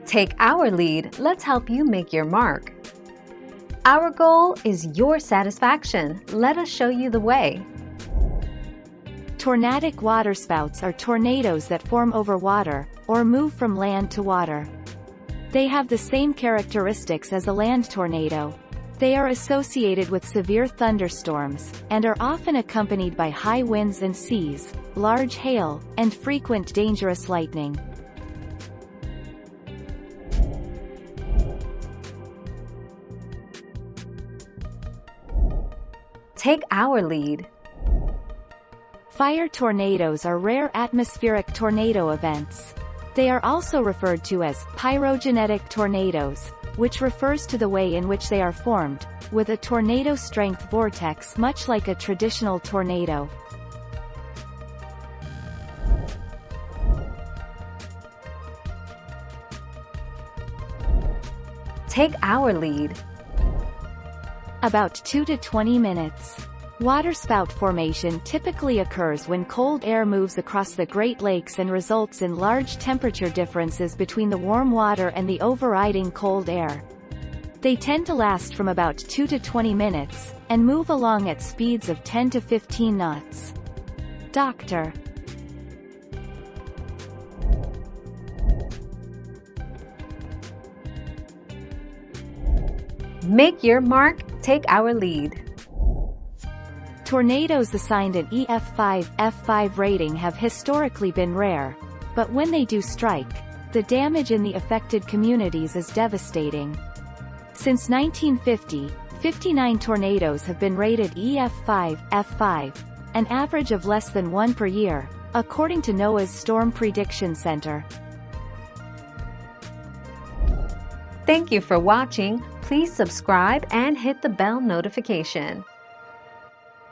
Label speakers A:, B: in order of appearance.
A: Take our lead, let's help you make your mark. Our goal is your satisfaction. Let us show you the way.
B: Tornadic waterspouts are tornadoes that form over water, or move from land to water. They have the same characteristics as a land tornado. They are associated with severe thunderstorms, and are often accompanied by high winds and seas, large hail, and frequent dangerous lightning.
A: Take our lead.
B: Fire tornadoes are rare atmospheric tornado events. They are also referred to as pyrogenetic tornadoes, which refers to the way in which they are formed, with a tornado-strength vortex much like a traditional tornado.
A: Take our lead.
B: About 2 to 20 minutes. Waterspout formation typically occurs when cold air moves across the Great Lakes and results in large temperature differences between the warm water and the overriding cold air. They tend to last from about 2 to 20 minutes, and move along at speeds of 10 to 15 knots. Dr.
A: Make your mark, take our lead.
B: Tornadoes assigned an EF5, F5 rating have historically been rare, but when they do strike, the damage in the affected communities is devastating. Since 1950, 59 tornadoes have been rated EF5, F5, an average of less than 1 per year, according to NOAA's Storm Prediction Center.
A: Thank you for watching. Please subscribe and hit the bell notification.